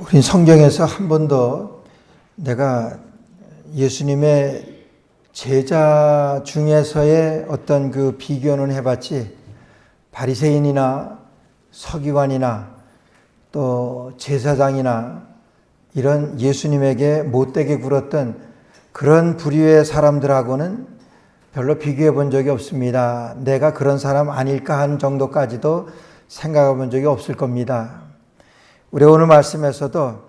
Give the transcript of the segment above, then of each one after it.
우린 성경에서 한 번도 내가 예수님의 제자 중에서의 어떤 그 비교는 해봤지, 바리새인이나 서기관이나 또 제사장이나 이런 예수님에게 못되게 굴었던 그런 부류의 사람들하고는 별로 비교해 본 적이 없습니다. 내가 그런 사람 아닐까 한 정도까지도 생각해 본 적이 없을 겁니다. 우리 오늘 말씀에서도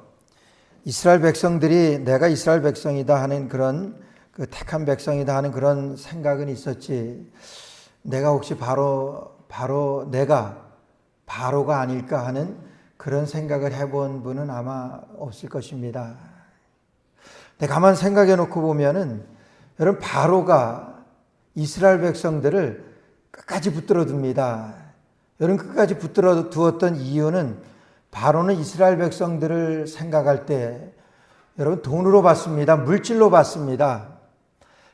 이스라엘 백성들이 내가 이스라엘 백성이다 하는 그런 그 택한 백성이다 하는 그런 생각은 있었지, 내가 혹시 바로 내가 바로가 아닐까 하는 그런 생각을 해본 분은 아마 없을 것입니다. 근데 가만 생각해 놓고 보면은 여러분, 바로가 이스라엘 백성들을 끝까지 붙들어 둡니다. 여러분, 끝까지 붙들어 두었던 이유는 바로는 이스라엘 백성들을 생각할 때 여러분 돈으로 받습니다. 물질로 받습니다.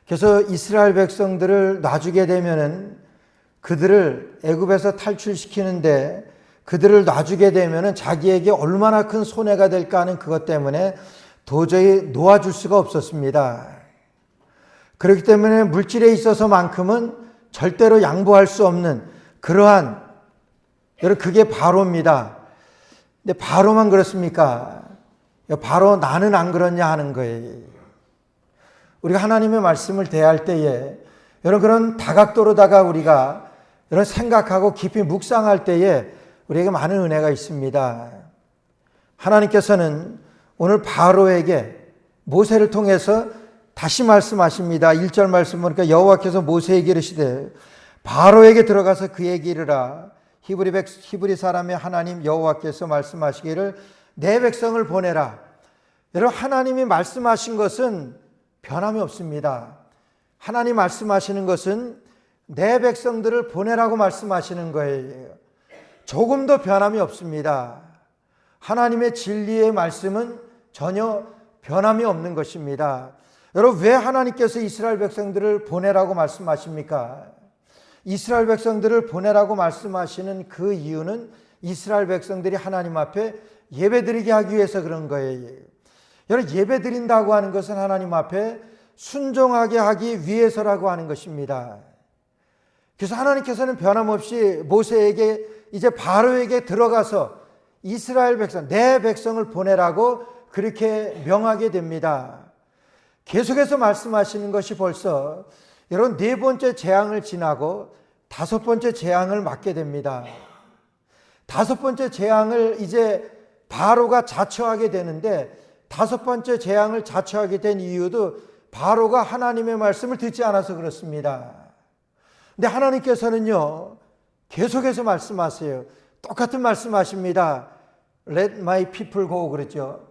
그래서 이스라엘 백성들을 놔주게 되면은 그들을 애굽에서 탈출시키는데 그들을 놔주게 되면은 자기에게 얼마나 큰 손해가 될까 하는 그것 때문에 도저히 놓아줄 수가 없었습니다. 그렇기 때문에 물질에 있어서만큼은 절대로 양보할 수 없는 그러한, 여러분, 그게 바로입니다. 근데 바로만 그렇습니까? 바로 나는 안 그렇냐 하는 거예요. 우리가 하나님의 말씀을 대할 때에 여러분, 그런 다각도로다가 우리가 여러분 생각하고 깊이 묵상할 때에 우리에게 많은 은혜가 있습니다. 하나님께서는 오늘 바로에게 모세를 통해서 다시 말씀하십니다. 1절 말씀 보니까 여호와께서 모세에게 이르시되 바로에게 들어가서 그에게 이르라. 히브리 사람의 하나님 여호와께서 말씀하시기를 내 백성을 보내라. 여러분, 하나님이 말씀하신 것은 변함이 없습니다. 하나님 말씀하시는 것은 내 백성들을 보내라고 말씀하시는 거예요. 조금도 변함이 없습니다. 하나님의 진리의 말씀은 전혀 변함이 없는 것입니다. 여러분, 왜 하나님께서 이스라엘 백성들을 보내라고 말씀하십니까? 이스라엘 백성들을 보내라고 말씀하시는 그 이유는 이스라엘 백성들이 하나님 앞에 예배드리게 하기 위해서 그런 거예요. 여러분, 예배드린다고 하는 것은 하나님 앞에 순종하게 하기 위해서라고 하는 것입니다. 그래서 하나님께서는 변함없이 모세에게, 이제 바로에게 들어가서 이스라엘 백성, 내 백성을 보내라고 그렇게 명하게 됩니다. 계속해서 말씀하시는 것이 벌써 여러분, 네 번째 재앙을 지나고 다섯 번째 재앙을 맞게 됩니다. 다섯 번째 재앙을 이제 바로가 자처하게 되는데, 다섯 번째 재앙을 자처하게 된 이유도 바로가 하나님의 말씀을 듣지 않아서 그렇습니다. 근데 하나님께서는요, 계속해서 말씀하세요. 똑같은 말씀하십니다. Let my people go 그랬죠.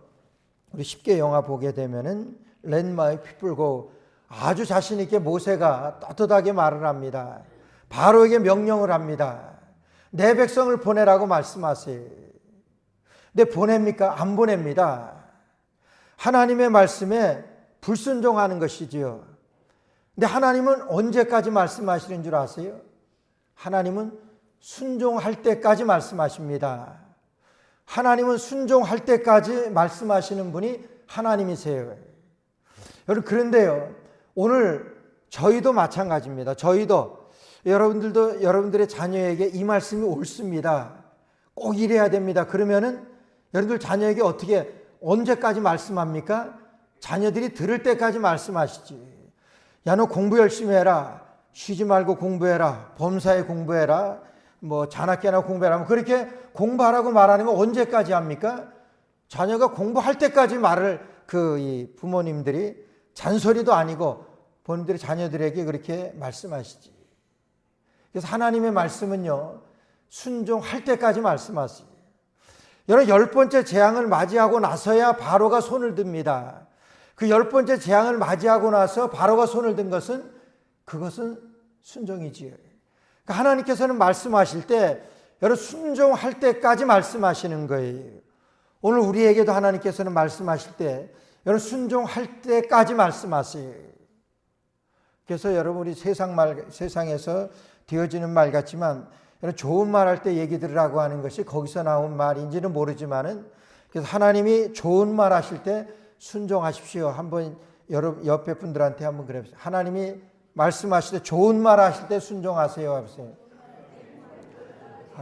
우리 쉽게 영화 보게 되면은 Let my people go, 아주 자신 있게 모세가 떳떳하게 말을 합니다. 바로에게 명령을 합니다. 내 백성을 보내라고 말씀하세요. 근데 보냅니까? 안 보냅니다. 하나님의 말씀에 불순종하는 것이지요. 근데 하나님은 언제까지 말씀하시는 줄 아세요? 하나님은 순종할 때까지 말씀하십니다. 하나님은 순종할 때까지 말씀하시는 분이 하나님이세요. 여러분, 그런데요, 오늘 저희도 마찬가지입니다. 저희도, 여러분들도 여러분들의 자녀에게 이 말씀이 옳습니다. 꼭 이래야 됩니다. 그러면은 여러분들 자녀에게 어떻게, 언제까지 말씀합니까? 자녀들이 들을 때까지 말씀하시지. 야, 너 공부 열심히 해라. 쉬지 말고 공부해라. 범사에 공부해라. 뭐 잔학계나 공부해라. 그렇게 공부하라고 말하는 건 언제까지 합니까? 자녀가 공부할 때까지 말을 이 부모님들이 잔소리도 아니고 본인들의 자녀들에게 그렇게 말씀하시지. 그래서 하나님의 말씀은요, 순종할 때까지 말씀하세요. 여러분, 열 번째 재앙을 맞이하고 나서야 바로가 손을 듭니다. 그 열 번째 재앙을 맞이하고 나서 바로가 손을 든 것은, 그것은 순종이지요. 그러니까 하나님께서는 말씀하실 때 여러분, 순종할 때까지 말씀하시는 거예요. 오늘 우리에게도 하나님께서는 말씀하실 때 여러분, 순종할 때까지 말씀하세요. 그래서 여러분, 우리 세상에서 되어지는 말 같지만, 좋은 말 할 때 얘기 들으라고 하는 것이 거기서 나온 말인지는 모르지만은 그래서 하나님이 좋은 말 하실 때 순종하십시오. 한번 여러분 옆에 분들한테 한번 그래보세요. 하나님이 말씀하실 때 좋은 말 하실 때 순종하세요. 하세요.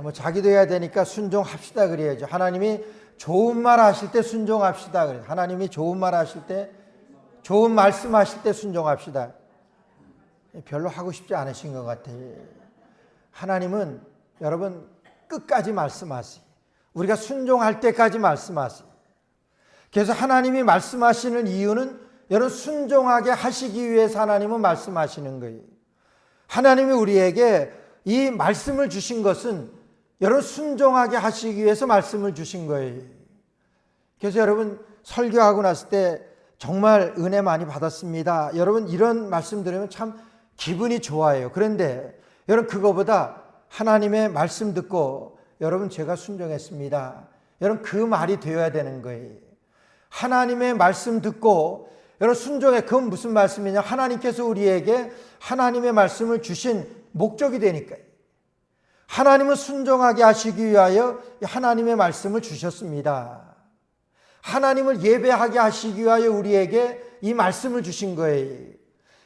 뭐 자기도 해야 되니까 순종합시다 그래야죠. 하나님이 좋은 말 하실 때 순종합시다. 그래요. 하나님이 좋은 말 하실 때, 좋은 말씀 하실 때 순종합시다. 별로 하고 싶지 않으신 것 같아요. 하나님은 여러분 끝까지 말씀하세요. 우리가 순종할 때까지 말씀하세요. 그래서 하나님이 말씀하시는 이유는 여러분 순종하게 하시기 위해서 하나님은 말씀하시는 거예요. 하나님이 우리에게 이 말씀을 주신 것은 여러분 순종하게 하시기 위해서 말씀을 주신 거예요. 그래서 여러분 설교하고 났을 때 정말 은혜 많이 받았습니다. 여러분 이런 말씀 들으면 참 기분이 좋아요. 그런데 여러분 그거보다 하나님의 말씀 듣고 여러분 제가 순종했습니다. 여러분 그 말이 되어야 되는 거예요. 하나님의 말씀 듣고 여러분 순종해. 그건 무슨 말씀이냐? 하나님께서 우리에게 하나님의 말씀을 주신 목적이 되니까요. 하나님은 순종하게 하시기 위하여 하나님의 말씀을 주셨습니다. 하나님을 예배하게 하시기 위하여 우리에게 이 말씀을 주신 거예요.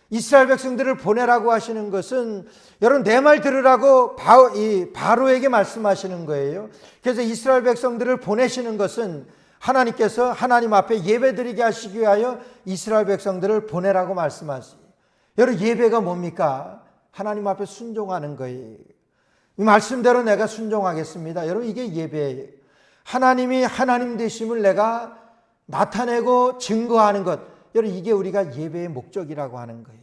이스라엘 백성들을 보내라고 하시는 것은 여러분 내 말 들으라고 바로에게 말씀하시는 거예요. 그래서 이스라엘 백성들을 보내시는 것은 하나님께서 하나님 앞에 예배드리게 하시기 위하여 이스라엘 백성들을 보내라고 말씀하시죠. 여러분 예배가 뭡니까? 하나님 앞에 순종하는 거예요. 이 말씀대로 내가 순종하겠습니다. 여러분 이게 예배예요. 하나님이 하나님 되심을 내가 나타내고 증거하는 것. 여러분 이게 우리가 예배의 목적이라고 하는 거예요.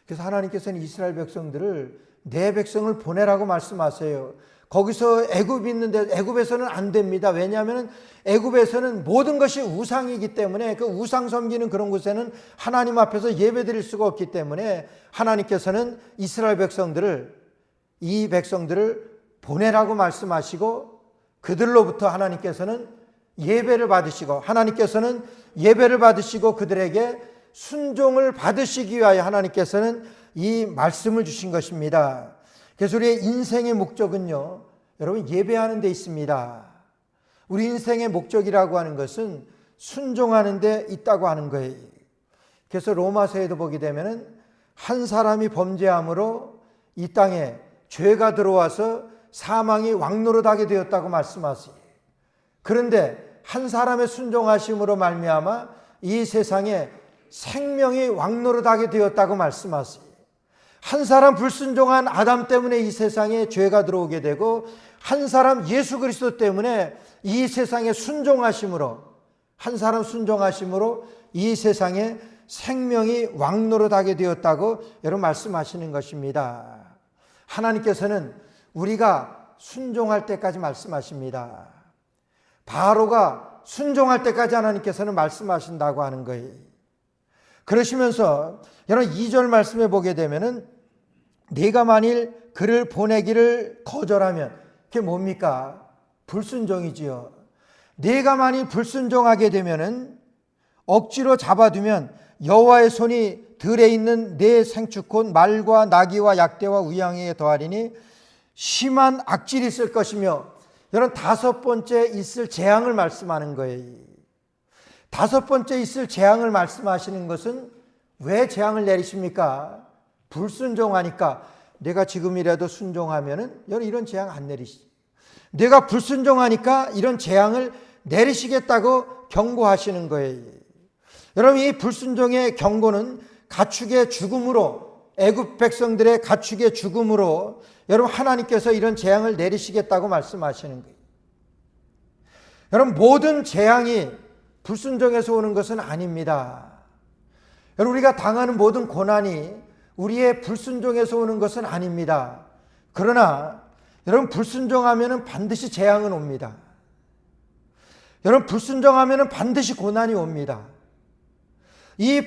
그래서 하나님께서는 이스라엘 백성들을 내 백성을 보내라고 말씀하세요. 거기서 애굽이 있는데 애굽에서는 안 됩니다. 왜냐하면 애굽에서는 모든 것이 우상이기 때문에 그 우상 섬기는 그런 곳에는 하나님 앞에서 예배드릴 수가 없기 때문에 하나님께서는 이스라엘 백성들을 이 백성들을 보내라고 말씀하시고 그들로부터 하나님께서는 예배를 받으시고 하나님께서는 예배를 받으시고 그들에게 순종을 받으시기 위하여 하나님께서는 이 말씀을 주신 것입니다. 그래서 우리의 인생의 목적은요, 여러분 예배하는 데 있습니다. 우리 인생의 목적이라고 하는 것은 순종하는 데 있다고 하는 거예요. 그래서 로마서에도 보게 되면은 한 사람이 범죄함으로 이 땅에 죄가 들어와서 사망이 왕노릇하게 되었다고 말씀하세요. 그런데 한 사람의 순종하심으로 말미암아 이 세상에 생명이 왕노릇하게 되었다고 말씀하세요. 한 사람 불순종한 아담 때문에 이 세상에 죄가 들어오게 되고 한 사람 예수 그리스도 때문에 이 세상에 순종하심으로 한 사람 순종하심으로 이 세상에 생명이 왕노릇하게 되었다고 여러분 말씀하시는 것입니다. 하나님께서는 우리가 순종할 때까지 말씀하십니다. 바로가 순종할 때까지 하나님께서는 말씀하신다고 하는 거예요. 그러시면서 여러분 2절 말씀에 보게 되면은 네가 만일 그를 보내기를 거절하면 그게 뭡니까? 불순종이지요. 네가 만일 불순종하게 되면은 억지로 잡아두면 여호와의 손이 들에 있는 네 생축 곧 말과 나귀와 약대와 우양에게 더하리니 심한 악질이 있을 것이며 여러분 다섯 번째 있을 재앙을 말씀하는 거예요. 다섯 번째 있을 재앙을 말씀하시는 것은 왜 재앙을 내리십니까? 불순종하니까. 내가 지금이라도 순종하면은 여러분 이런 재앙 안 내리시죠. 내가 불순종하니까 이런 재앙을 내리시겠다고 경고하시는 거예요. 여러분 이 불순종의 경고는 가축의 죽음으로 애굽 백성들의 가축의 죽음으로 여러분 하나님께서 이런 재앙을 내리시겠다고 말씀하시는 거예요. 여러분 모든 재앙이 불순종에서 오는 것은 아닙니다. 여러분 우리가 당하는 모든 고난이 우리의 불순종에서 오는 것은 아닙니다. 그러나 여러분 불순종하면 반드시 재앙은 옵니다. 여러분 불순종하면 반드시 고난이 옵니다. 이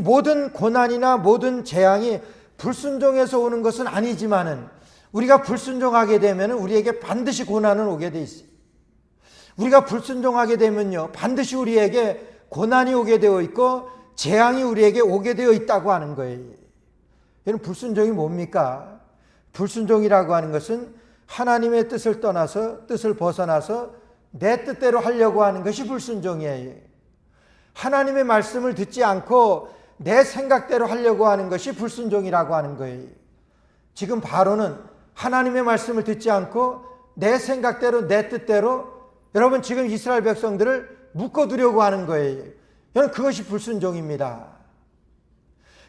모든 고난이나 모든 재앙이 불순종에서 오는 것은 아니지만은 우리가 불순종하게 되면 우리에게 반드시 고난은 오게 돼 있어요. 우리가 불순종하게 되면요 반드시 우리에게 고난이 오게 되어 있고 재앙이 우리에게 오게 되어 있다고 하는 거예요. 여러분 불순종이 뭡니까? 불순종이라고 하는 것은 하나님의 뜻을 떠나서 뜻을 벗어나서 내 뜻대로 하려고 하는 것이 불순종이에요. 하나님의 말씀을 듣지 않고 내 생각대로 하려고 하는 것이 불순종이라고 하는 거예요. 지금 바로는 하나님의 말씀을 듣지 않고 내 생각대로 내 뜻대로 여러분 지금 이스라엘 백성들을 묶어두려고 하는 거예요. 여러분 그것이 불순종입니다.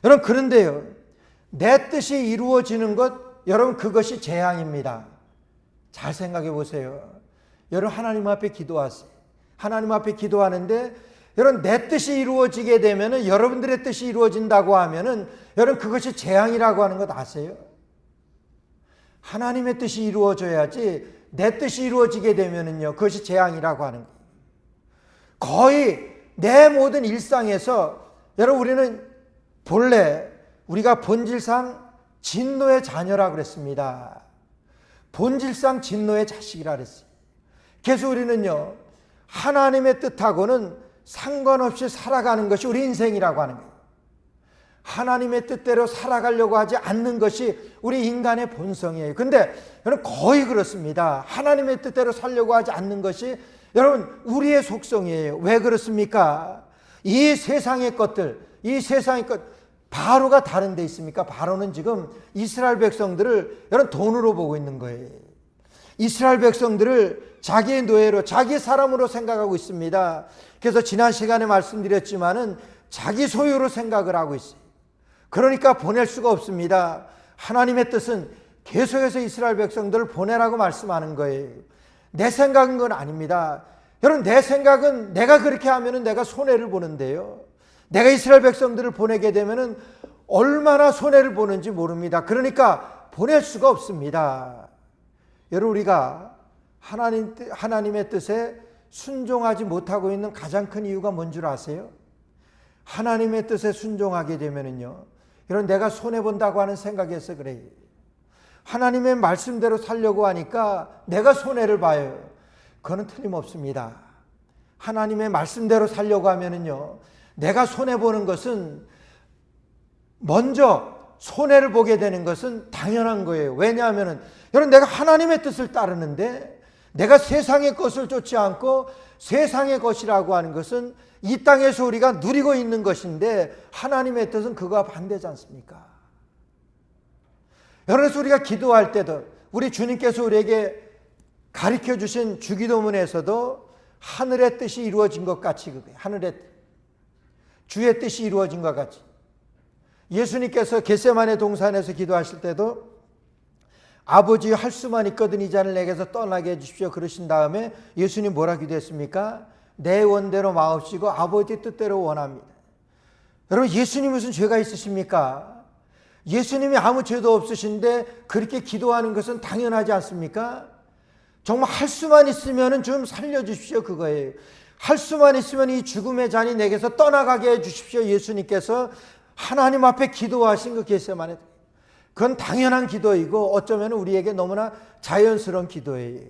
여러분 그런데요, 내 뜻이 이루어지는 것, 여러분 그것이 재앙입니다. 잘 생각해 보세요. 여러분 하나님 앞에 기도하세요. 하나님 앞에 기도하는데 여러분 내 뜻이 이루어지게 되면은, 여러분들의 뜻이 이루어진다고 하면은 여러분 그것이 재앙이라고 하는 것 아세요? 하나님의 뜻이 이루어져야지 내 뜻이 이루어지게 되면은요, 그것이 재앙이라고 하는 거예요. 거의 내 모든 일상에서 여러분 우리는 본래 우리가 본질상 진노의 자녀라고 그랬습니다. 본질상 진노의 자식이라 그랬어요. 그래서 우리는요, 하나님의 뜻하고는 상관없이 살아가는 것이 우리 인생이라고 하는 거예요. 하나님의 뜻대로 살아가려고 하지 않는 것이 우리 인간의 본성이에요. 근데 여러분 거의 그렇습니다. 하나님의 뜻대로 살려고 하지 않는 것이 여러분 우리의 속성이에요. 왜 그렇습니까? 이 세상의 것들, 이 세상의 것, 바로가 다른 데 있습니까? 바로는 지금 이스라엘 백성들을 여러분 돈으로 보고 있는 거예요. 이스라엘 백성들을 자기의 노예로, 자기 사람으로 생각하고 있습니다. 그래서 지난 시간에 말씀드렸지만은 자기 소유로 생각을 하고 있어요. 그러니까 보낼 수가 없습니다. 하나님의 뜻은 계속해서 이스라엘 백성들을 보내라고 말씀하는 거예요. 내 생각은 건 아닙니다. 여러분 내 생각은 내가 그렇게 하면은 내가 손해를 보는데요, 내가 이스라엘 백성들을 보내게 되면은 얼마나 손해를 보는지 모릅니다. 그러니까 보낼 수가 없습니다. 여러분 우리가 하나님의 뜻에 순종하지 못하고 있는 가장 큰 이유가 뭔 줄 아세요? 하나님의 뜻에 순종하게 되면은요, 여러분 내가 손해본다고 하는 생각에서 그래요. 하나님의 말씀대로 살려고 하니까 내가 손해를 봐요. 그거는 틀림없습니다. 하나님의 말씀대로 살려고 하면은요, 내가 손해보는 것은, 먼저 손해를 보게 되는 것은 당연한 거예요. 왜냐하면은 여러분 내가 하나님의 뜻을 따르는데, 내가 세상의 것을 쫓지 않고 세상의 것이라고 하는 것은 이 땅에서 우리가 누리고 있는 것인데, 하나님의 뜻은 그거와 반대지 않습니까? 그래서 우리가 기도할 때도 우리 주님께서 우리에게 가르쳐 주신 주기도문에서도 하늘의 뜻이 이루어진 것 같이, 하늘의 주의 뜻이 이루어진 것 같이, 예수님께서 겟세마네 동산에서 기도하실 때도 아버지 할 수만 있거든 이 잔을 내게서 떠나게 해주십시오 그러신 다음에 예수님 뭐라 기도했습니까? 내 원대로 마옵시고 아버지 뜻대로 원합니다. 여러분 예수님 무슨 죄가 있으십니까? 예수님이 아무 죄도 없으신데 그렇게 기도하는 것은 당연하지 않습니까? 정말 할 수만 있으면 좀 살려주십시오 그거예요. 할 수만 있으면 이 죽음의 잔이 내게서 떠나가게 해주십시오. 예수님께서 하나님 앞에 기도하신 그 겟세마네, 그건 당연한 기도이고 어쩌면 우리에게 너무나 자연스러운 기도예요.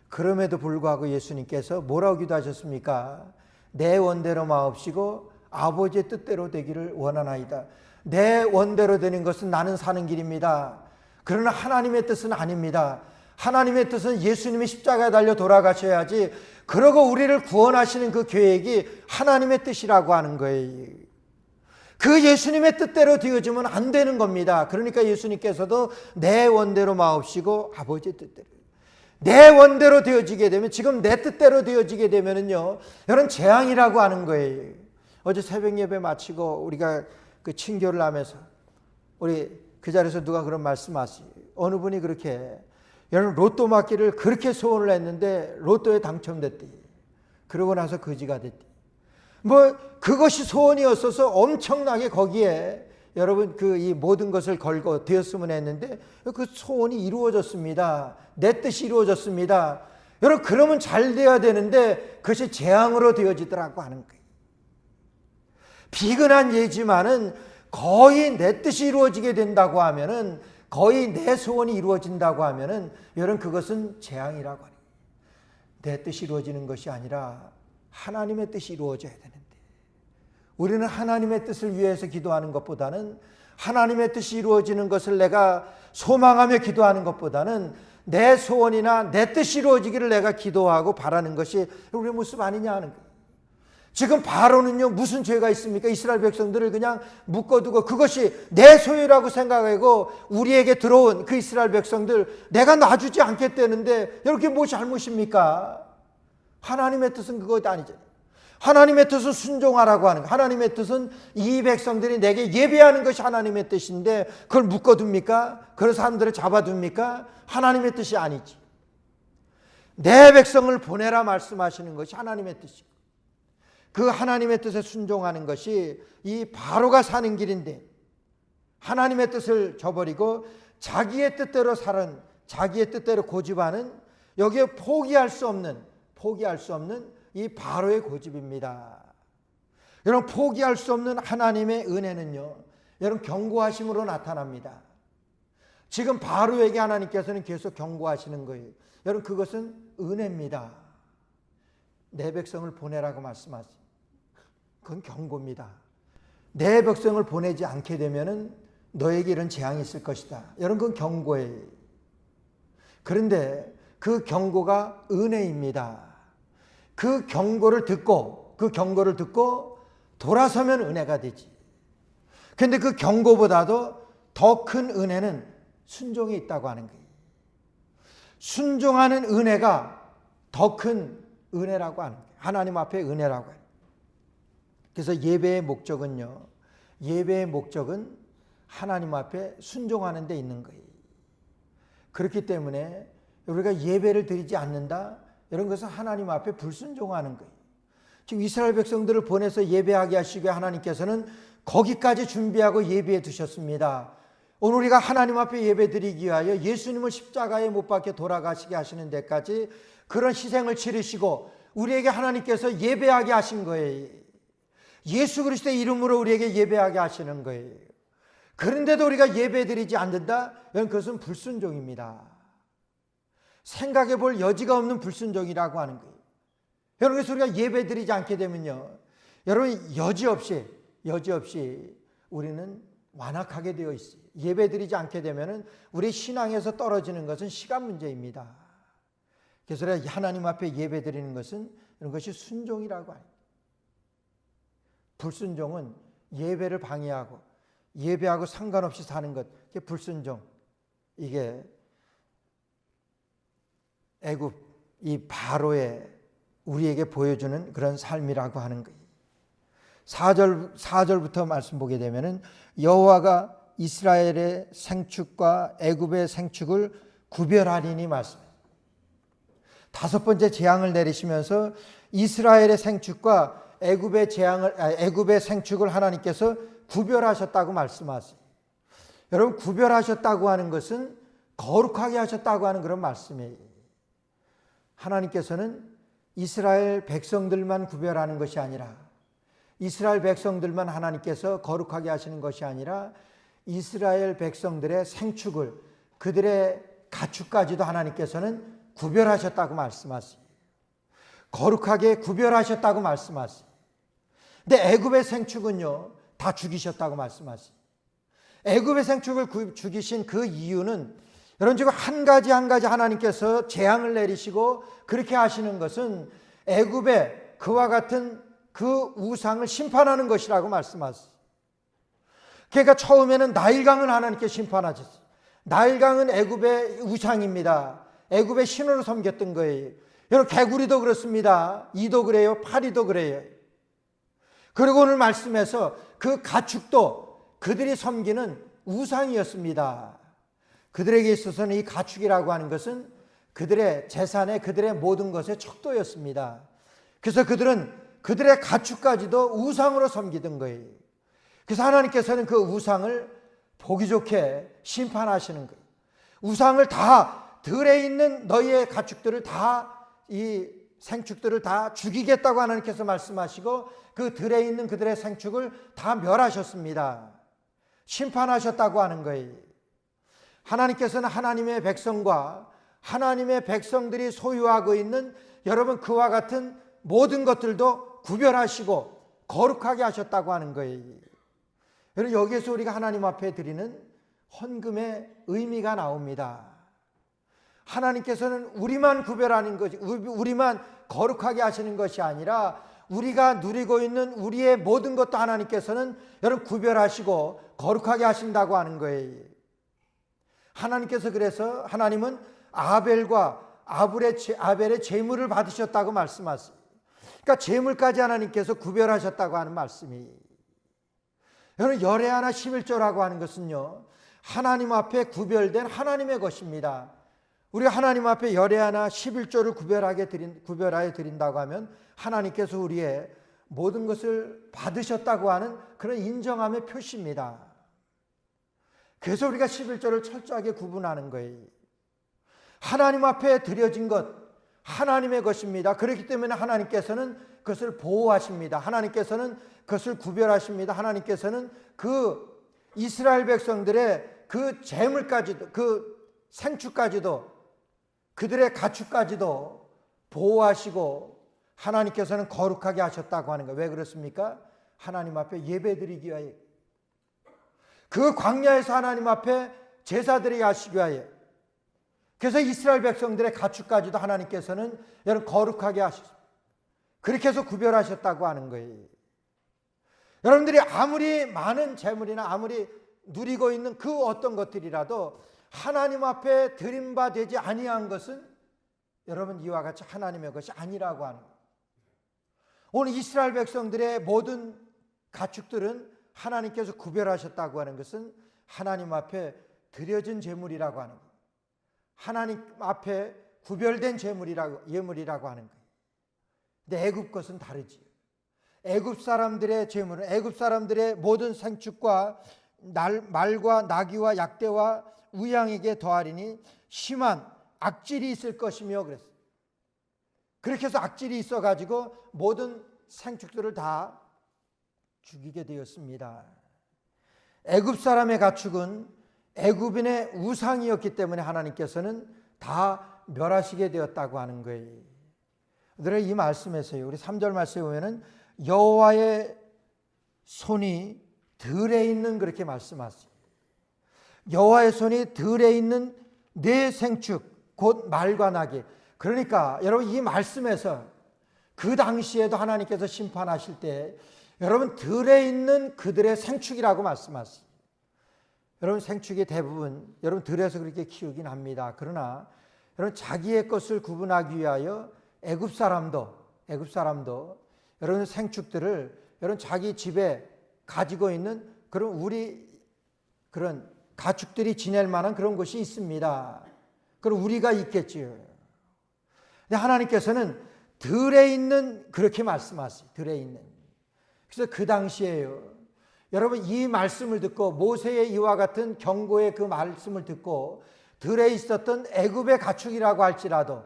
그럼에도 불구하고 예수님께서 뭐라고 기도하셨습니까? 내 원대로 마옵시고 아버지의 뜻대로 되기를 원하나이다. 내 원대로 되는 것은 나는 사는 길입니다. 그러나 하나님의 뜻은 아닙니다. 하나님의 뜻은 예수님이 십자가에 달려 돌아가셔야지, 그러고 우리를 구원하시는 그 계획이 하나님의 뜻이라고 하는 거예요. 그 예수님의 뜻대로 되어지면 안 되는 겁니다. 그러니까 예수님께서도 내 원대로 마옵시고 아버지의 뜻대로, 내 원대로 되어지게 되면, 지금 내 뜻대로 되어지게 되면은요, 여러분 재앙이라고 하는 거예요. 어제 새벽 예배 마치고 우리가 그 친교를 하면서 우리 그 자리에서 누가 그런 말씀하시, 어느 분이 그렇게 여러분 로또 맞기를 그렇게 소원을 했는데 로또에 당첨됐대. 그러고 나서 거지가 됐대. 뭐 그것이 소원이었어서 엄청나게 거기에 여러분 그 이 모든 것을 걸고 되었으면 했는데 그 소원이 이루어졌습니다. 내 뜻이 이루어졌습니다. 여러분 그러면 잘 돼야 되는데 그것이 재앙으로 되어지더라고 하는 거예요. 비근한 예지만은 거의 내 뜻이 이루어지게 된다고 하면은, 거의 내 소원이 이루어진다고 하면은 여러분 그것은 재앙이라고 하는 거예요. 내 뜻이 이루어지는 것이 아니라 하나님의 뜻이 이루어져야 되는데, 우리는 하나님의 뜻을 위해서 기도하는 것보다는, 하나님의 뜻이 이루어지는 것을 내가 소망하며 기도하는 것보다는 내 소원이나 내 뜻이 이루어지기를 내가 기도하고 바라는 것이 우리의 모습 아니냐 하는 거예요. 지금 바로는요, 무슨 죄가 있습니까? 이스라엘 백성들을 그냥 묶어두고 그것이 내 소유라고 생각하고 우리에게 들어온 그 이스라엘 백성들 내가 놔주지 않겠다는데 이렇게 뭐 잘못입니까? 하나님의 뜻은 그것 아니죠. 하나님의 뜻은 순종하라고 하는 거예요. 하나님의 뜻은 이 백성들이 내게 예배하는 것이 하나님의 뜻인데 그걸 묶어둡니까? 그런 사람들을 잡아둡니까? 하나님의 뜻이 아니지. 내 백성을 보내라 말씀하시는 것이 하나님의 뜻이고 그 하나님의 뜻에 순종하는 것이 이 바로가 사는 길인데 하나님의 뜻을 저버리고 자기의 뜻대로 사는, 자기의 뜻대로 고집하는, 여기에 포기할 수 없는 이 바로의 고집입니다. 여러분, 포기할 수 없는 하나님의 은혜는요, 여러분 경고하심으로 나타납니다. 지금 바로에게 하나님께서는 계속 경고하시는 거예요. 여러분, 그것은 은혜입니다. 내 백성을 보내라고 말씀하세요. 그건 경고입니다. 내 백성을 보내지 않게 되면은 너에게 이런 재앙이 있을 것이다. 여러분, 그건 경고예요. 그런데 그 경고가 은혜입니다. 그 경고를 듣고 돌아서면 은혜가 되지. 그런데 그 경고보다도 더 큰 은혜는 순종이 있다고 하는 거예요. 순종하는 은혜가 더 큰 은혜라고 하는 거예요. 하나님 앞에 은혜라고 해요. 그래서 예배의 목적은 하나님 앞에 순종하는 데 있는 거예요. 그렇기 때문에 우리가 예배를 드리지 않는다, 이런 것은 하나님 앞에 불순종하는 거예요. 지금 이스라엘 백성들을 보내서 예배하게 하시고 하나님께서는 거기까지 준비하고 예배해 두셨습니다. 오늘 우리가 하나님 앞에 예배 드리기 위하여 예수님을 십자가에 못 박혀 돌아가시게 하시는 데까지 그런 희생을 치르시고 우리에게 하나님께서 예배하게 하신 거예요. 예수 그리스도의 이름으로 우리에게 예배하게 하시는 거예요. 그런데도 우리가 예배 드리지 않는다? 그것은 불순종입니다. 생각해 볼 여지가 없는 불순종이라고 하는 거예요. 여러분, 그래서 우리가 예배 드리지 않게 되면요, 여러분, 여지없이 우리는 완악하게 되어 있어요. 예배 드리지 않게 되면은 우리 신앙에서 떨어지는 것은 시간 문제입니다. 그래서 하나님 앞에 예배 드리는 것은 이런 것이 순종이라고 해요. 불순종은 예배를 방해하고 예배하고 상관없이 사는 것, 이게 불순종. 이게 애굽 이 바로의 우리에게 보여주는 그런 삶이라고 하는 거예요. 4절부터 말씀 보게 되면은 여호와가 이스라엘의 생축과 애굽의 생축을 구별하리니 말씀해요. 5번째 재앙을 내리시면서 이스라엘의 생축과 애굽의 생축을 하나님께서 구별하셨다고 말씀하세요. 여러분, 구별하셨다고 하는 것은 거룩하게 하셨다고 하는 그런 말씀이에요. 하나님께서는 이스라엘 백성들만 구별하는 것이 아니라, 이스라엘 백성들만 하나님께서 거룩하게 하시는 것이 아니라 이스라엘 백성들의 생축을, 그들의 가축까지도 하나님께서는 구별하셨다고 말씀하세요. 거룩하게 구별하셨다고 말씀하세요. 근데 애굽의 생축은요, 다 죽이셨다고 말씀하세요. 애굽의 생축을 죽이신 그 이유는, 여러분, 지금 한 가지 하나님께서 재앙을 내리시고 그렇게 하시는 것은 애굽의 그와 같은 그 우상을 심판하는 것이라고 말씀하세요. 그러니까 처음에는 나일강을 하나님께 심판하셨어요. 나일강은 애굽의 우상입니다. 애굽의 신으로 섬겼던 거예요. 여러분, 개구리도 그렇습니다. 이도 그래요. 파리도 그래요. 그리고 오늘 말씀에서 그 가축도 그들이 섬기는 우상이었습니다. 그들에게 있어서는 이 가축이라고 하는 것은 그들의 재산에, 그들의 모든 것의 척도였습니다. 그래서 그들은 그들의 가축까지도 우상으로 섬기던 거예요. 그래서 하나님께서는 그 우상을 보기 좋게 심판하시는 거예요. 우상을 다, 들에 있는 너희의 가축들을 다, 이 생축들을 다 죽이겠다고 하나님께서 말씀하시고 그 들에 있는 그들의 생축을 다 멸하셨습니다. 심판하셨다고 하는 거예요. 하나님께서는 하나님의 백성과 하나님의 백성들이 소유하고 있는 여러분 그와 같은 모든 것들도 구별하시고 거룩하게 하셨다고 하는 거예요. 여러분, 여기에서 우리가 하나님 앞에 드리는 헌금의 의미가 나옵니다. 하나님께서는 우리만 구별하는 것이, 우리만 거룩하게 하시는 것이 아니라 우리가 누리고 있는 우리의 모든 것도 하나님께서는 여러분 구별하시고 거룩하게 하신다고 하는 거예요. 하나님께서 그래서 하나님은 아벨의 제물을 받으셨다고 말씀하세요. 그러니까 제물까지 하나님께서 구별하셨다고 하는 말씀이, 여러분 열애하나 11조라고 하는 것은요, 하나님 앞에 구별된 하나님의 것입니다. 우리가 하나님 앞에 열애하나 11조를 구별하여 드린다고 하면 하나님께서 우리의 모든 것을 받으셨다고 하는 그런 인정함의 표시입니다. 그래서 우리가 11조를 철저하게 구분하는 거예요. 하나님 앞에 드려진 것, 하나님의 것입니다. 그렇기 때문에 하나님께서는 그것을 보호하십니다. 하나님께서는 그것을 구별하십니다. 하나님께서는 그 이스라엘 백성들의 그 재물까지도, 그 생축까지도, 그들의 가축까지도 보호하시고 하나님께서는 거룩하게 하셨다고 하는 거예요. 왜 그렇습니까? 하나님 앞에 예배드리기 위하여, 그 광야에서 하나님 앞에 제사드리게 하시기 위하여. 그래서 이스라엘 백성들의 가축까지도 하나님께서는 여러분 거룩하게 하셨습니다. 그렇게 해서 구별하셨다고 하는 거예요. 여러분들이 아무리 많은 재물이나 아무리 누리고 있는 그 어떤 것들이라도 하나님 앞에 드림받지 아니한 것은 여러분 이와 같이 하나님의 것이 아니라고 하는 거예요. 오늘 이스라엘 백성들의 모든 가축들은 하나님께서 구별하셨다고 하는 것은 하나님 앞에 드려진 제물이라고 하는 거예요. 하나님 앞에 구별된 예물이라고 하는 거예요. 근데 애굽 것은 다르지요. 애굽 사람들의 제물은 애굽 사람들의 모든 생축과 말과 나귀와 약대와 우양에게 더하리니 심한 악질이 있을 것이며 그랬어요. 그렇게 해서 악질이 있어가지고 모든 생축들을 다 죽이게 되었습니다. 애굽 사람의 가축은 애굽인의 우상이었기 때문에 하나님께서는 다 멸하시게 되었다고 하는 거예요. 이 말씀에서요, 우리 3절 말씀에 보면은 여호와의 손이 들에 있는, 그렇게 말씀하세요. 여호와의 손이 들에 있는 내 생축 곧 말과 나귀. 그러니까 여러분 이 말씀에서 그 당시에도 하나님께서 심판하실 때 여러분 들에 있는 그들의 생축이라고 말씀하세요. 여러분 생축이 대부분 여러분 들에서 그렇게 키우긴 합니다. 그러나 여러분 자기의 것을 구분하기 위하여 애굽 사람도 여러분 생축들을 여러분 자기 집에 가지고 있는 그런 가축들이 지낼 만한 그런 곳이 있습니다. 그럼 우리가 있겠지요. 근데 하나님께서는 들에 있는, 그렇게 말씀하세요. 들에 있는. 그래서 그 당시에요, 여러분 이 말씀을 듣고 모세의 이와 같은 경고의 그 말씀을 듣고 들에 있었던 애굽의 가축이라고 할지라도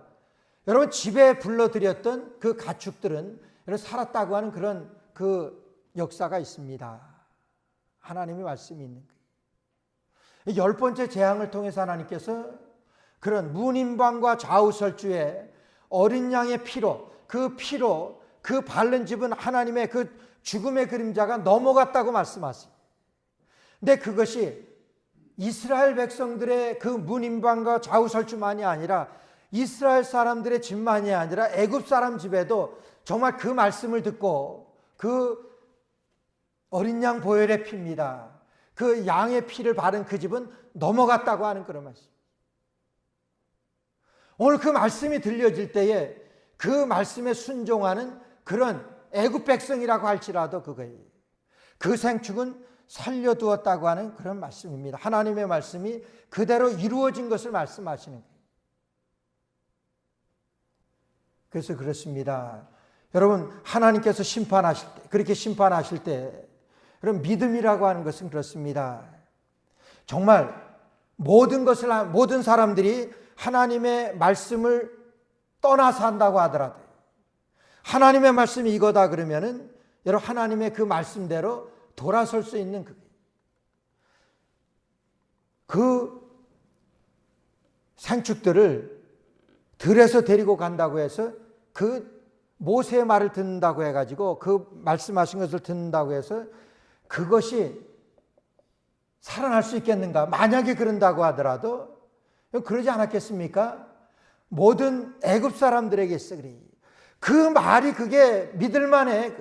여러분 집에 불러들였던 그 가축들은 여러분 살았다고 하는 그런 그 역사가 있습니다. 하나님의 말씀이 있는 거예요. 10번째 재앙을 통해서 하나님께서 그런 문인방과 좌우설주에 어린 양의 피로 그 바른 집은 하나님의 그 죽음의 그림자가 넘어갔다고 말씀하세요. 근데 그것이 이스라엘 백성들의 그 문인방과 좌우설주만이 아니라 이스라엘 사람들의 집만이 아니라 애굽 사람 집에도 정말 그 말씀을 듣고 그 어린 양 보혈의 피입니다. 그 양의 피를 바른 그 집은 넘어갔다고 하는 그런 말씀. 오늘 그 말씀이 들려질 때에 그 말씀에 순종하는 그런 애굽 백성이라고 할지라도 그거예요. 그 생축은 살려두었다고 하는 그런 말씀입니다. 하나님의 말씀이 그대로 이루어진 것을 말씀하시는 거예요. 그래서 그렇습니다. 여러분 하나님께서 심판하실 때, 그렇게 심판하실 때 그런 믿음이라고 하는 것은 그렇습니다. 정말 모든 사람들이 하나님의 말씀을 떠나서 한다고 하더라도 하나님의 말씀이 이거다 그러면은 여러분 하나님의 그 말씀대로 돌아설 수 있는 그 생축들을 들에서 데리고 간다고 해서 그 모세의 말을 듣는다고 해가지고 그 말씀하신 것을 듣는다고 해서 그것이 살아날 수 있겠는가? 만약에 그런다고 하더라도 그러지 않았겠습니까? 모든 애굽 사람들에게 있어 그래. 그 말이 그게 믿을만해.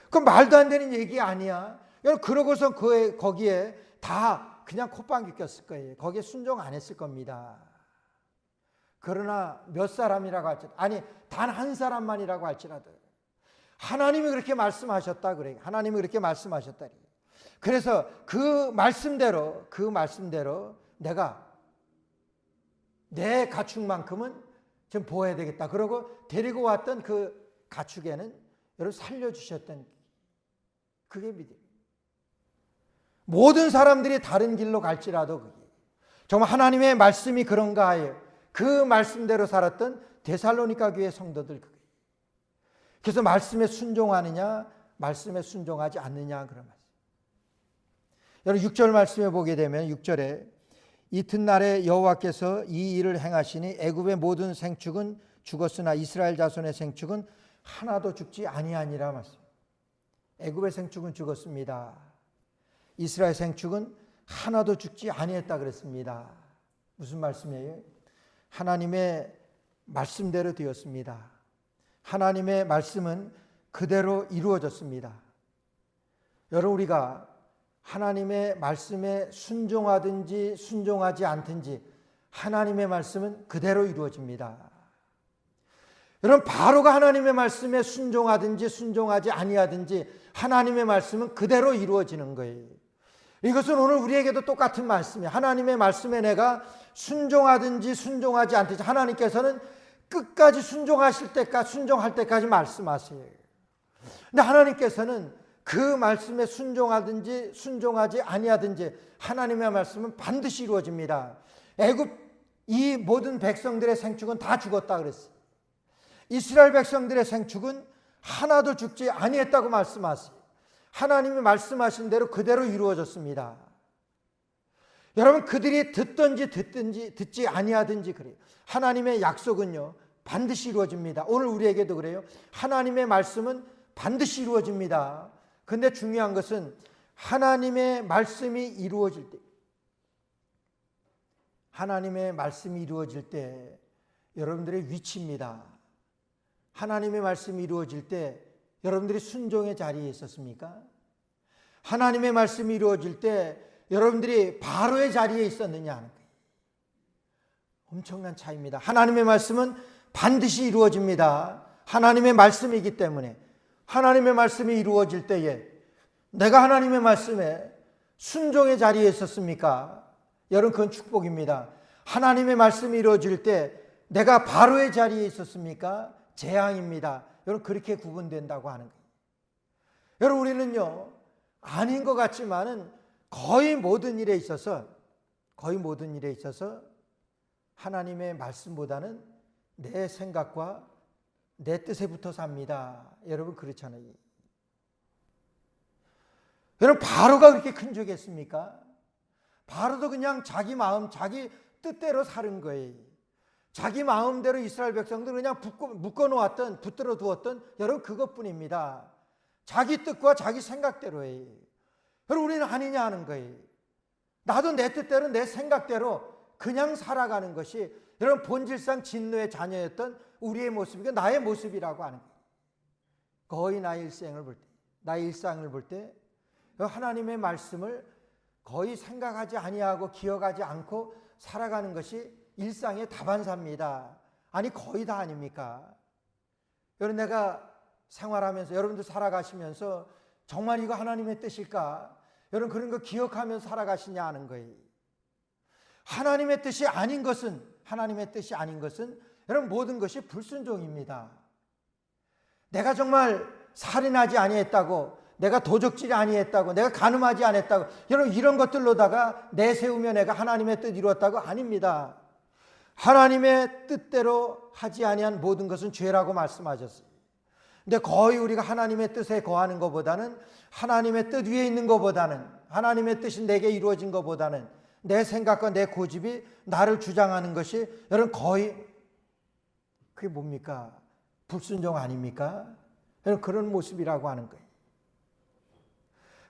그 말도 안 되는 얘기 아니야. 여러분 그러고서 거기에 다 그냥 콧방귀 꼈을 거예요. 거기에 순종 안 했을 겁니다. 그러나 몇 사람이라고 할지라도, 아니 단 한 사람만이라고 할지라도 하나님이 그렇게 말씀하셨다 그래. 하나님이 그렇게 말씀하셨다. 그래서 그 말씀대로 내가 내 가축만큼은 좀 보호해야 되겠다. 그러고 데리고 왔던 그 가축에는 여러분 살려주셨던 그게 믿음. 모든 사람들이 다른 길로 갈지라도 그게 정말 하나님의 말씀이 그런가 하여 그 말씀대로 살았던 데살로니가 교회 성도들 그게. 그래서 말씀에 순종하느냐 말씀에 순종하지 않느냐 그런 말씀. 여러분 6절 말씀에 보게 되면 6절에 이튿날에 여호와께서 이 일을 행하시니 애굽의 모든 생축은 죽었으나 이스라엘 자손의 생축은 하나도 죽지 아니하니라 말씀. 애굽의 생축은 죽었습니다. 이스라엘 생축은 하나도 죽지 아니했다 그랬습니다. 무슨 말씀이에요? 하나님의 말씀대로 되었습니다. 하나님의 말씀은 그대로 이루어졌습니다. 여러분 우리가 하나님의 말씀에 순종하든지 순종하지 않든지 하나님의 말씀은 그대로 이루어집니다. 여러분 바로가 하나님의 말씀에 순종하든지 순종하지 아니하든지 하나님의 말씀은 그대로 이루어지는 거예요. 이것은 오늘 우리에게도 똑같은 말씀이에요. 하나님의 말씀에 내가 순종하든지 순종하지 않든지 하나님께서는 끝까지 순종하실 때까지 순종할 때까지 말씀하세요. 근데 하나님께서는 그 말씀에 순종하든지 순종하지 아니하든지 하나님의 말씀은 반드시 이루어집니다. 애굽 이 모든 백성들의 생축은 다 죽었다 그랬어요. 이스라엘 백성들의 생축은 하나도 죽지 아니했다고 말씀하세요. 하나님이 말씀하신 대로 그대로 이루어졌습니다. 여러분 그들이 듣든지 듣지 아니하든지 그래요. 하나님의 약속은요 반드시 이루어집니다. 오늘 우리에게도 그래요. 하나님의 말씀은 반드시 이루어집니다. 근데 중요한 것은 하나님의 말씀이 이루어질 때, 하나님의 말씀이 이루어질 때 여러분들의 위치입니다. 하나님의 말씀이 이루어질 때 여러분들이 순종의 자리에 있었습니까? 하나님의 말씀이 이루어질 때 여러분들이 바로의 자리에 있었느냐 하는 거예요. 엄청난 차이입니다. 하나님의 말씀은 반드시 이루어집니다. 하나님의 말씀이기 때문에 하나님의 말씀이 이루어질 때에 내가 하나님의 말씀에 순종의 자리에 있었습니까? 여러분 그건 축복입니다. 하나님의 말씀이 이루어질 때 내가 바로의 자리에 있었습니까? 재앙입니다. 여러분 그렇게 구분된다고 하는 거예요. 여러분 우리는요 아닌 것 같지만은 거의 모든 일에 있어서 하나님의 말씀보다는 내 생각과 내 뜻에 붙어 삽니다. 여러분 그렇잖아요. 여러분 바로가 그렇게 큰 죄겠습니까? 바로도 그냥 자기 마음 자기 뜻대로 사는 거예요. 자기 마음대로 이스라엘 백성들 그냥 묶어놓았던 붙들어 두었던 여러분 그것뿐입니다. 자기 뜻과 자기 생각대로예요. 여러분 우리는 아니냐 하는 거예요. 나도 내 뜻대로 내 생각대로 그냥 살아가는 것이 여러분 본질상 진노의 자녀였던 우리의 모습이고 나의 모습이라고 하는 거예요. 거의 나의 일상을 볼 때 하나님의 말씀을 거의 생각하지 아니하고 기억하지 않고 살아가는 것이 일상의 다반사입니다. 아니 거의 다 아닙니까? 여러분 내가 생활하면서 여러분들 살아가시면서 정말 이거 하나님의 뜻일까? 여러분 그런 거 기억하면서 살아가시냐 하는 거예요. 하나님의 뜻이 아닌 것은 여러분 모든 것이 불순종입니다. 내가 정말 살인하지 아니했다고, 내가 도적질이 아니했다고, 내가 간음하지 않았다고, 여러분 이런 것들로다가 내세우며 내가 하나님의 뜻 이루었다고 아닙니다. 하나님의 뜻대로 하지 아니한 모든 것은 죄라고 말씀하셨어요. 근데 거의 우리가 하나님의 뜻에 거하는 것보다는 하나님의 뜻 위에 있는 것보다는 하나님의 뜻이 내게 이루어진 것보다는 내 생각과 내 고집이 나를 주장하는 것이 여러분 거의 그게 뭡니까? 불순종 아닙니까? 여러분 그런 모습이라고 하는 거예요.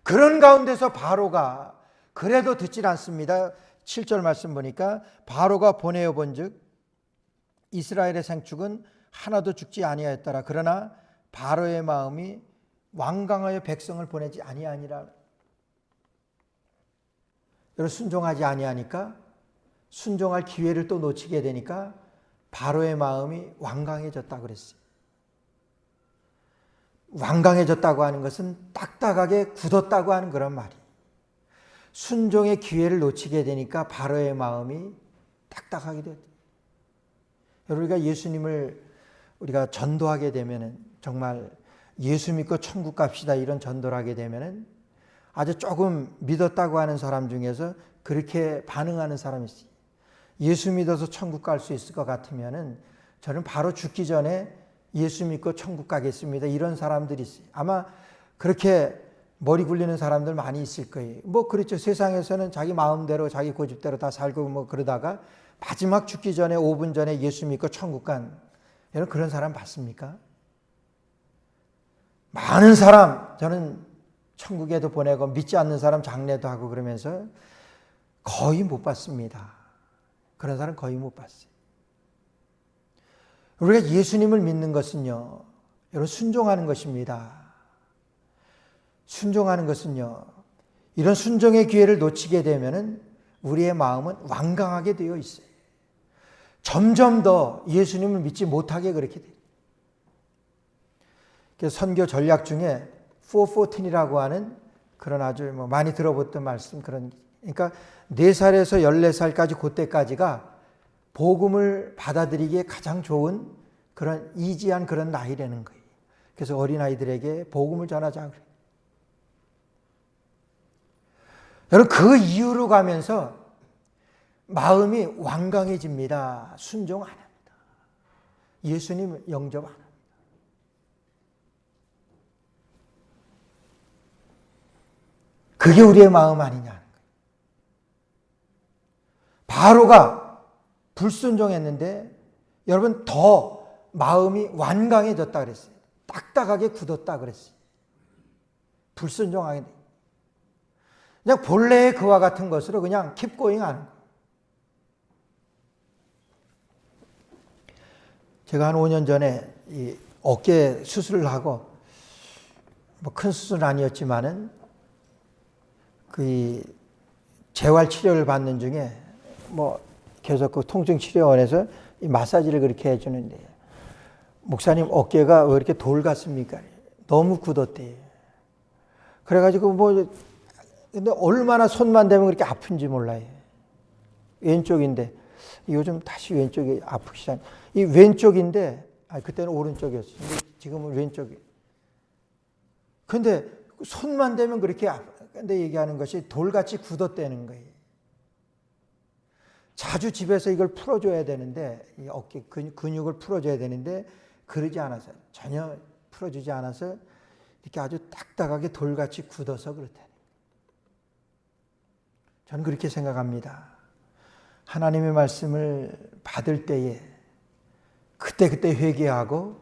그런 가운데서 바로가 그래도 듣질 않습니다. 7절 말씀 보니까 바로가 보내어 본즉 이스라엘의 생축은 하나도 죽지 아니하였더라. 그러나 바로의 마음이 완강하여 백성을 보내지 아니하니라. 여러분, 순종하지 아니하니까, 순종할 기회를 또 놓치게 되니까 바로의 마음이 완강해졌다고 그랬어요. 완강해졌다고 하는 것은 딱딱하게 굳었다고 하는 그런 말이에요. 순종의 기회를 놓치게 되니까 바로의 마음이 딱딱하게 됐다. 여러분, 우리가 예수님을 우리가 전도하게 되면은, 정말 예수 믿고 천국 갑시다 이런 전도를 하게 되면은 아주 조금 믿었다고 하는 사람 중에서 그렇게 반응하는 사람이 있어요. 예수 믿어서 천국 갈 수 있을 것 같으면은 저는 바로 죽기 전에 예수 믿고 천국 가겠습니다. 이런 사람들이 있어요. 아마 그렇게 머리 굴리는 사람들 많이 있을 거예요. 뭐 그렇죠. 세상에서는 자기 마음대로 자기 고집대로 다 살고 뭐 그러다가 마지막 죽기 전에 5분 전에 예수 믿고 천국 간, 여러분 그런 사람 봤습니까? 많은 사람, 저는 천국에도 보내고 믿지 않는 사람 장례도 하고 그러면서 거의 못 봤습니다. 그런 사람 거의 못 봤어요. 우리가 예수님을 믿는 것은요, 여러분 순종하는 것입니다. 순종하는 것은요, 이런 순종의 기회를 놓치게 되면은 우리의 마음은 완강하게 되어 있어요. 점점 더 예수님을 믿지 못하게 그렇게 돼요. 그래서 선교 전략 중에 414이라고 하는 그런 아주 뭐 많이 들어봤던 말씀, 그런, 그러니까 4살에서 14살까지 그때까지가 복음을 받아들이기에 가장 좋은 그런 이지한 그런 나이라는 거예요. 그래서 어린아이들에게 복음을 전하자 그래요. 여러분, 그 이후로 가면서 마음이 완강해집니다. 순종 안 합니다. 예수님 영접 안 합니다. 그게 우리의 마음 아니냐는 거예요. 바로가 불순종했는데 여러분 더 마음이 완강해졌다 그랬어요. 딱딱하게 굳었다 그랬어요. 불순종하게 돼. 그냥 본래의 그와 같은 것으로 그냥 keep going 하는 거예요. 제가 한 5년 전에 이 어깨 수술을 하고, 뭐 큰 수술은 아니었지만은 그 재활 치료를 받는 중에 뭐 계속 그 통증치료원에서 이 마사지를 그렇게 해주는데, 목사님 어깨가 왜 이렇게 돌 같습니까? 너무 굳었대. 그래가지고 뭐 근데 얼마나 손만 대면 그렇게 아픈지 몰라요. 왼쪽인데 요즘 다시 왼쪽이 아프기 시작. 이 왼쪽인데, 그때는 오른쪽이었어요. 근데 지금은 왼쪽이. 근데 손만 대면 그렇게 근데 얘기하는 것이 돌같이 굳었다는 거예요. 자주 집에서 이걸 풀어줘야 되는데, 이 어깨 근육을 풀어줘야 되는데 그러지 않아서, 전혀 풀어주지 않아서 이렇게 아주 딱딱하게 돌같이 굳어서 그렇다는. 저는 그렇게 생각합니다. 하나님의 말씀을 받을 때에 그때그때 회개하고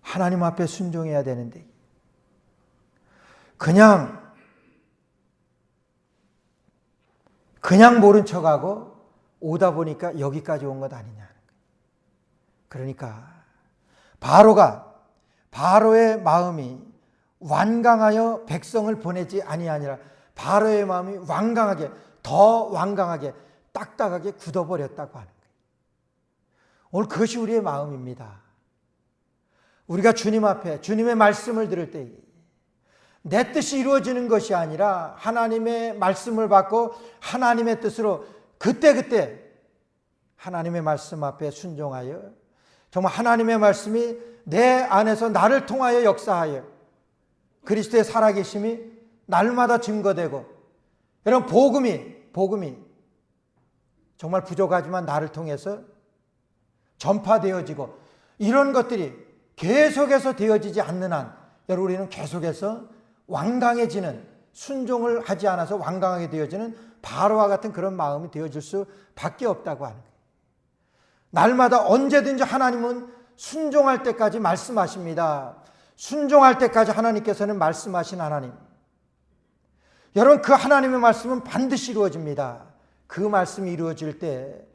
하나님 앞에 순종해야 되는데, 그냥 모른 척하고 오다 보니까 여기까지 온 것 아니냐는 거예요. 그러니까 바로의 마음이 완강하여 백성을 보내지 아니하니라. 바로의 마음이 완강하게, 더 완강하게, 딱딱하게 굳어버렸다고 하는 거예요. 오늘 그것이 우리의 마음입니다. 우리가 주님 앞에 주님의 말씀을 들을 때 내 뜻이 이루어지는 것이 아니라 하나님의 말씀을 받고 하나님의 뜻으로 그때그때 하나님의 말씀 앞에 순종하여 정말 하나님의 말씀이 내 안에서 나를 통하여 역사하여 그리스도의 살아계심이 날마다 증거되고, 여러분 복음이 정말 부족하지만 나를 통해서 전파되어지고, 이런 것들이 계속해서 되어지지 않는 한 여러분 우리는 계속해서 완강해지는, 순종을 하지 않아서 완강하게 되어지는 바로와 같은 그런 마음이 되어질 수밖에 없다고 하는 거예요. 날마다 언제든지 하나님은 순종할 때까지 말씀하십니다. 순종할 때까지 하나님께서는 말씀하신 하나님. 여러분 그 하나님의 말씀은 반드시 이루어집니다. 그 말씀이 이루어질 때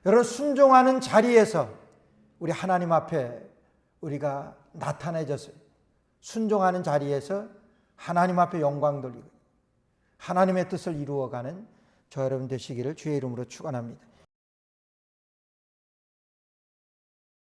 여러분 순종하는 자리에서 우리 하나님 앞에 우리가 나타내져서 순종하는 자리에서 하나님 앞에 영광 돌리고 하나님의 뜻을 이루어가는 저 여러분 되시기를 주의 이름으로 축원합니다.